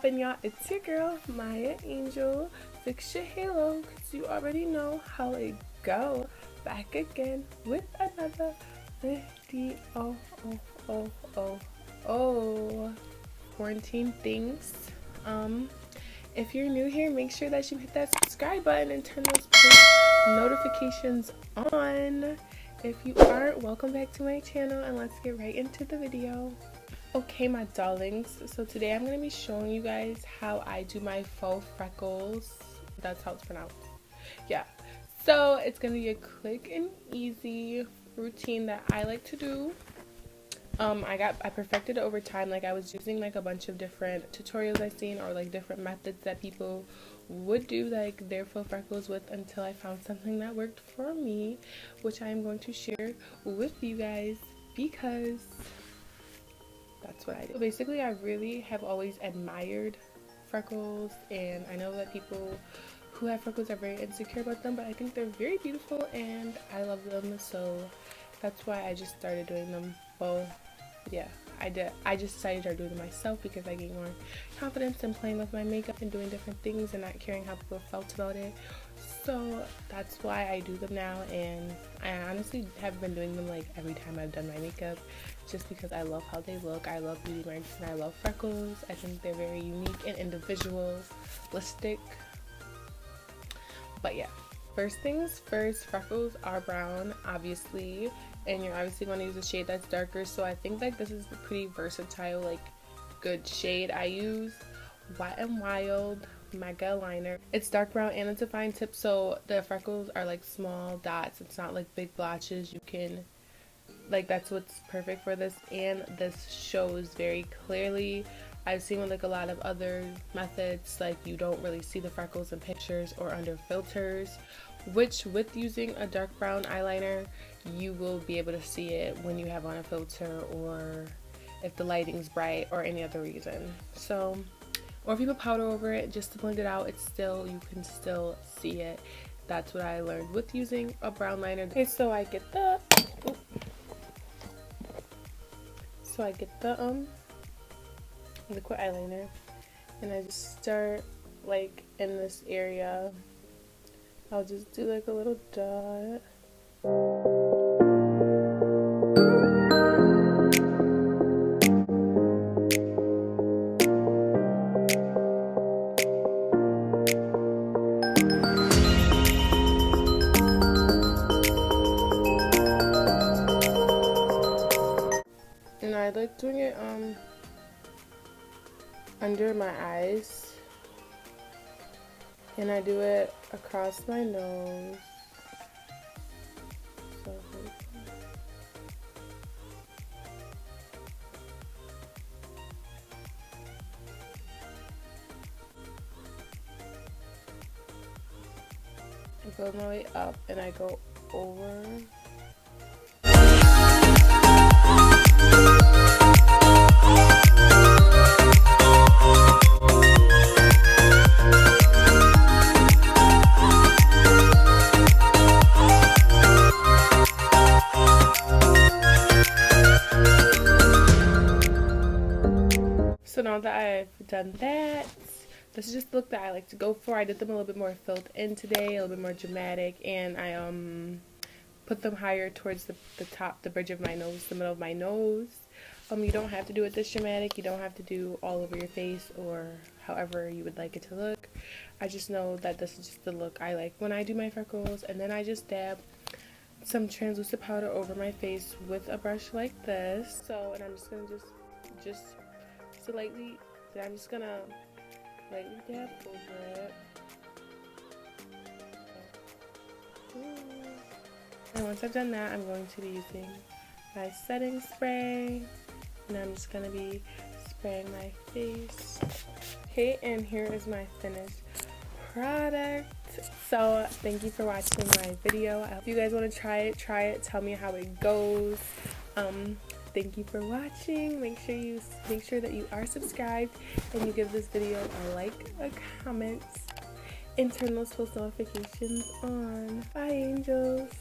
poppin', y'all? It's your girl Maya Angel. Fix your halo, cause you already know how it go. Back again with another video. Quarantine things. If you're new here, make sure that you hit that subscribe button and turn those post notifications on. If you aren't, welcome back to my channel, and let's get right into the video. Okay, my darlings, so today I'm going to be showing you guys how I do my faux freckles. That's how it's pronounced. Yeah, so it's going to be a quick and easy routine that I like to do. I perfected it over time. Like, I was using like a bunch of different tutorials I've seen, or like different methods that people would do like their faux freckles with, until I found something that worked for me, which I am going to share with you guys because that's what I do. So basically, I really have always admired freckles, and I know that people who have freckles are very insecure about them, but I think they're very beautiful and I love them, so that's why I just started doing them. Well, yeah, I just decided to start doing them myself because I gained more confidence in playing with my makeup and doing different things and not caring how people felt about it. So that's why I do them now, and I honestly have been doing them like every time I've done my makeup, just because I love how they look. I love beauty marks and I love freckles. I think they're very unique and individualistic. But yeah, first things first, freckles are brown, obviously, and you're obviously going to use a shade that's darker. So I think like this is a pretty versatile, like good shade. I use Wet n Wild Mega Liner. It's dark brown and it's a fine tip, so the freckles are like small dots. It's not like big blotches. You can, like, that's what's perfect for this, and this shows very clearly. I've seen with like a lot of other methods, like you don't really see the freckles in pictures or under filters, which with using a dark brown eyeliner you will be able to see it when you have on a filter, or if the lighting's bright, or any other reason. So, or if you put powder over it just to blend it out, it's still, you can still see it. That's what I learned with using a brown liner. Okay, so I get the liquid eyeliner, and I just start like in this area. I'll just do like a little dot. And I like doing it under my eyes, and I do it across my nose. So I build my way up and I go over. So now that I've done that, this is just the look that I like to go for. I did them a little bit more filled in today, a little bit more dramatic, and I put them higher towards the top, the bridge of my nose, the middle of my nose. You don't have to do it this dramatic. You don't have to do all over your face or however you would like it to look. I just know that this is just the look I like when I do my freckles. And then I just dab some translucent powder over my face with a brush like this. So, and I'm just gonna just lightly, I'm just gonna lightly dab over it. And once I've done that, I'm going to be using my setting spray, and I'm just gonna be spraying my face. Okay, and here is my finished product. So thank you for watching my video. I hope you guys want to try it, tell me how it goes. Thank you for watching. Make sure that you are subscribed, and you give this video a like, a comment, and turn those post notifications on. Bye, angels.